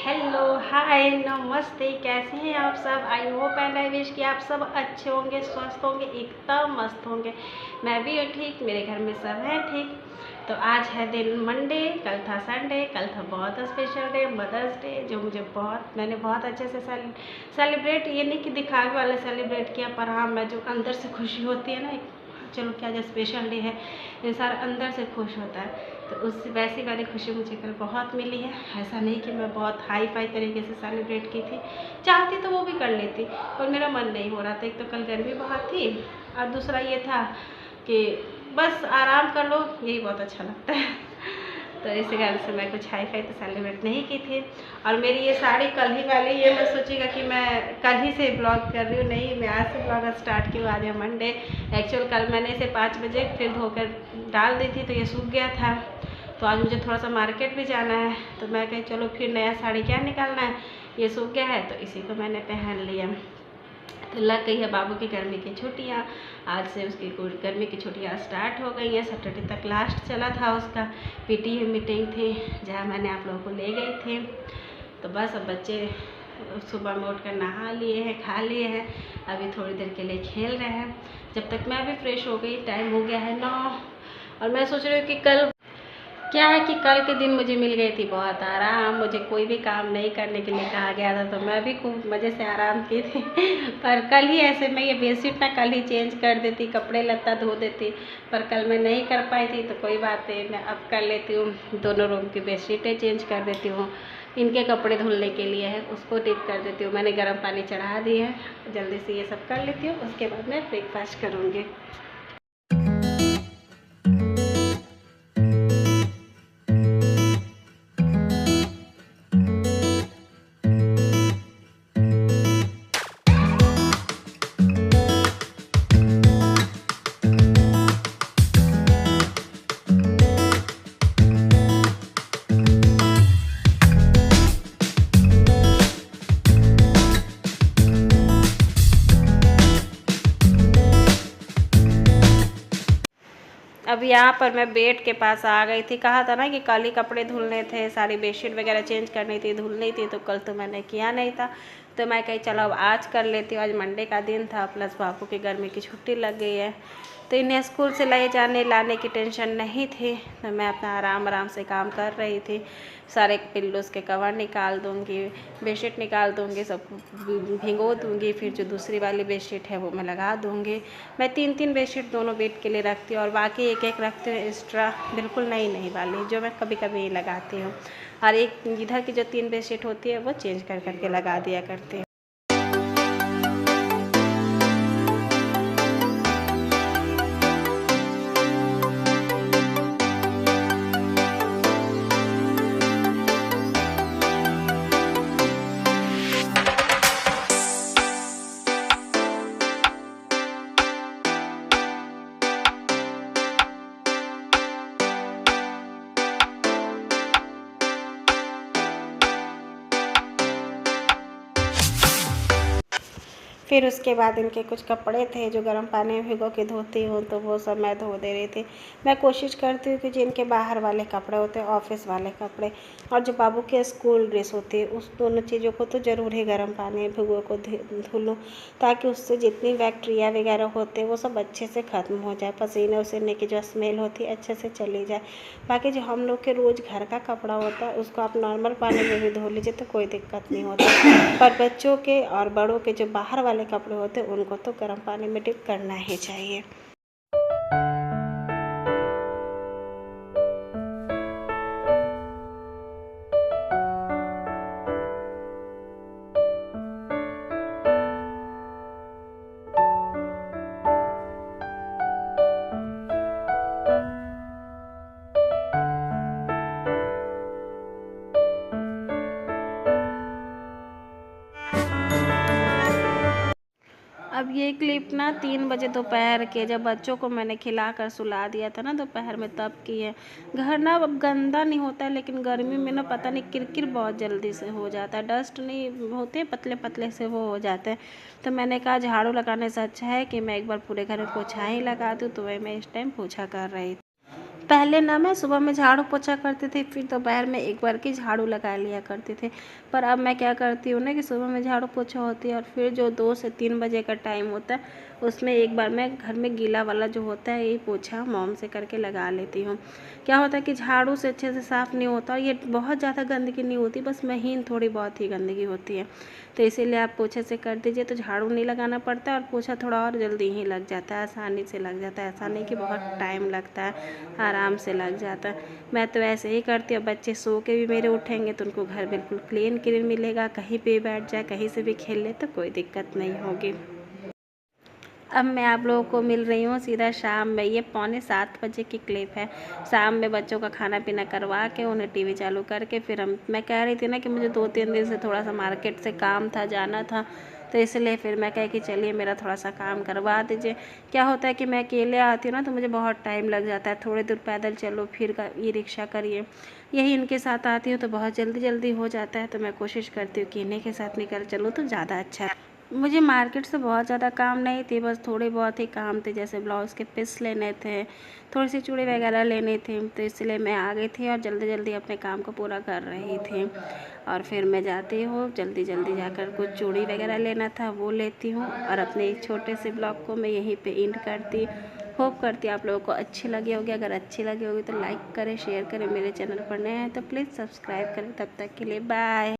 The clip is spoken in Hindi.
हेलो, हाय, नमस्ते। कैसे हैं आप सब? I hope and I wish कि आप सब अच्छे होंगे, स्वस्थ होंगे, एकदम मस्त होंगे। मैं भी ठीक, मेरे घर में सब हैं ठीक। तो आज है दिन मंडे, कल था संडे, कल था बहुत स्पेशल डे, मदर्स डे, जो मैंने बहुत अच्छे से सेलिब्रेट, ये नहीं कि दिखावे वाला सेलिब्रेट किया, पर हाँ, मैं जो अंदर से खुशी होती है ना, चलो क्या जो स्पेशल डे है, इंसान अंदर से खुश होता है, तो उस वैसी वाली खुशी मुझे कल बहुत मिली है। ऐसा नहीं कि मैं बहुत हाई फाई तरीके से सेलिब्रेट की थी, चाहती तो वो भी कर लेती, पर मेरा मन नहीं हो रहा था। एक तो कल गर्मी बहुत थी, और दूसरा ये था कि बस आराम कर लो, यही बहुत अच्छा लगता है। तो इस कारण से मैं कुछ हाई फाई तो सेलिब्रेट नहीं की थी। और मेरी ये साड़ी कल ही वाली, ये मैं सोचेगा कि मैं कल ही से ब्लॉग कर रही हूँ, नहीं, मैं आज से ब्लॉग स्टार्ट की हूँ। आज है मंडे। एक्चुअल कल मैंने इसे 5 बजे फिर धोकर डाल दी थी, तो ये सूख गया था। तो आज मुझे थोड़ा सा मार्केट भी जाना है, तो मैं कही चलो फिर नया साड़ी क्या निकालना है, ये सूख गया है तो इसी को मैंने पहन लिया। तो लग गई है बाबू की गर्मी की छुट्टियाँ। आज से उसकी गर्मी की छुट्टियाँ स्टार्ट हो गई हैं। सैटरडे तक लास्ट चला था उसका। पीटीए मीटिंग थी, जहाँ मैंने आप लोगों को ले गई थी। तो बस अब बच्चे सुबह में उठकर नहा लिए हैं, खा लिए हैं, अभी थोड़ी देर के लिए खेल रहे हैं। जब तक मैं भी फ्रेश हो गई, टाइम हो गया है 9। और मैं सोच रही हूँ कि कल क्या है कि कल के दिन मुझे मिल गई थी बहुत आराम। मुझे कोई भी काम नहीं करने के लिए कहा गया था, तो मैं भी खूब मज़े से आराम की थी। पर कल ही ऐसे मैं ये बेडशीट ना कल ही चेंज कर देती, कपड़े लत्ता धो देती, पर कल मैं नहीं कर पाई थी। तो कोई बात नहीं, मैं अब कर लेती हूँ। दोनों रूम की बेडशीटें चेंज कर देती हूँ। इनके कपड़े धुलने के लिए है, उसको डिप कर देती हूँ। मैंने गर्म पानी चढ़ा दी है, जल्दी से ये सब कर लेती हूँ, उसके बाद मैं ब्रेकफास्ट करूँगी। अब यहाँ पर मैं बेड के पास आ गई थी। कहा था ना कि कल ही कपड़े धुलने थे, सारी बेडशीट वगैरह चेंज करनी थी, धुलनी थी, तो कल तो मैंने किया नहीं था। तो मैं कही चलो अब आज कर लेती हूँ। आज मंडे का दिन था, प्लस बाबू की गर्मी की छुट्टी लग गई है, तो इन्हें स्कूल से ले जाने लाने की टेंशन नहीं थी। तो मैं अपना आराम आराम से काम कर रही थी। सारे पिल्लोस के कवर निकाल दूँगी, बेडशीट निकाल दूँगी, सब भिगो दूँगी, फिर जो दूसरी वाली बेडशीट है वो मैं लगा दूँगी। मैं 3-3 बेडशीट दोनों बेड के लिए रखती हूँ, और बाकी एक रखती हूँ एक्स्ट्रा, बिल्कुल नई नई वाली जो मैं कभी कभी लगाती हूँ। और एक इधर की जो 3 बेडशीट होती है वो चेंज कर करके लगा दिया करती हूँ। फिर उसके बाद इनके कुछ कपड़े थे जो गर्म पानी में भिगो के धोती हूँ, तो वो सब मैं धो दे रही थी। मैं कोशिश करती हूँ कि जिनके बाहर वाले कपड़े होते हैं, ऑफिस वाले कपड़े, और जो बाबू के स्कूल ड्रेस होती है, उस दोनों चीज़ों को तो ज़रूर ही गर्म पानी में भिगो को धुलूँ, ताकि उससे जितनी बैक्टीरिया वगैरह होते हैं वो सब अच्छे से ख़त्म हो जाए, पसीने उसीने की जो स्मेल होती है अच्छे से चली जाए। बाकी जो हम लोग के रोज़ घर का कपड़ा होता है उसको आप नॉर्मल पानी में भी धो लीजिए तो कोई दिक्कत नहीं होता, पर बच्चों के और बड़ों के जो बाहर वाले कपड़े होते हैं उनको तो गर्म पानी में डिप करना ही चाहिए। अब ये क्लिप ना 3 बजे दोपहर के, जब बच्चों को मैंने खिला कर सुला दिया था ना दोपहर में, तब की है। घर ना अब गंदा नहीं होता है, लेकिन गर्मी में ना पता नहीं किरकिर बहुत जल्दी से हो जाता है। डस्ट नहीं होते, पतले पतले से वो हो जाते हैं। तो मैंने कहा झाड़ू लगाने से अच्छा है कि मैं एक बार पूरे घर में पोछा ही लगा दूँ, तो वही मैं इस टाइम पोछा कर रही थी। पहले ना मैं सुबह में झाड़ू पोछा करती थी, फिर दोपहर में एक बार की झाड़ू लगा लिया करती थी। पर अब मैं क्या करती हूँ ना कि सुबह में झाड़ू पोछा होती है और फिर जो 2 से 3 बजे का टाइम होता है उसमें एक बार मैं घर में गीला वाला जो होता है ये पोछा मॉम से करके लगा लेती हूँ। क्या होता है कि झाड़ू से अच्छे से साफ़ नहीं होता और ये बहुत ज़्यादा गंदगी नहीं होती, बस महीन थोड़ी बहुत ही गंदगी होती है। तो इसीलिए आप पोछे से कर दीजिए तो झाड़ू नहीं लगाना पड़ता और पोछा थोड़ा और जल्दी ही लग जाता है, आसानी से लग जाता है। ऐसा नहीं कि बहुत टाइम लगता है, आराम से लग जाता है। मैं तो ऐसे ही करती हूँ। बच्चे सो के भी मेरे उठेंगे तो उनको घर बिल्कुल क्लीन क्लीन मिलेगा, कहीं पे बैठ जाए कहीं से भी खेल ले तो कोई दिक्कत नहीं होगी। अब मैं आप लोगों को मिल रही हूँ सीधा शाम में। ये 6:45 की क्लिप है। शाम में बच्चों का खाना पीना करवा के उन्हें टीवी चालू करके फिर मैं कह रही थी ना कि मुझे 2-3 दिन से थोड़ा सा मार्केट से काम था, जाना था, तो इसलिए फिर मैं कह कि चलिए मेरा थोड़ा सा काम करवा दीजिए। क्या होता है कि मैं अकेले आती हूँ ना तो मुझे बहुत टाइम लग जाता है, थोड़ी दूर पैदल चलो फिर ई रिक्शा करिए। यही इनके साथ आती हूँ तो बहुत जल्दी जल्दी हो जाता है, तो मैं कोशिश करती हूँ कि इन्हीं के साथ निकल चलूँ तो ज़्यादा अच्छा है। मुझे मार्केट से बहुत ज़्यादा काम नहीं थी, बस थोड़े बहुत ही काम थे, जैसे ब्लाउज़ के पीस लेने थे, थोड़ी सी चूड़ी वगैरह लेनी थी, तो इसलिए मैं आ गई थी और जल्दी जल्दी अपने काम को पूरा कर रही थी। और फिर मैं जाती हूँ जल्दी जल्दी जाकर कुछ चूड़ी वगैरह लेना था वो लेती हूँ और अपने छोटे से ब्लॉग को मैं यहीं पे एंड करती। होप करती आप लोगों को अच्छी लगी होगी। अगर अच्छी लगी होगी तो लाइक करें, शेयर करें। मेरे चैनल पर नए हैं तो प्लीज़ सब्सक्राइब करें। तब तक के लिए बाय।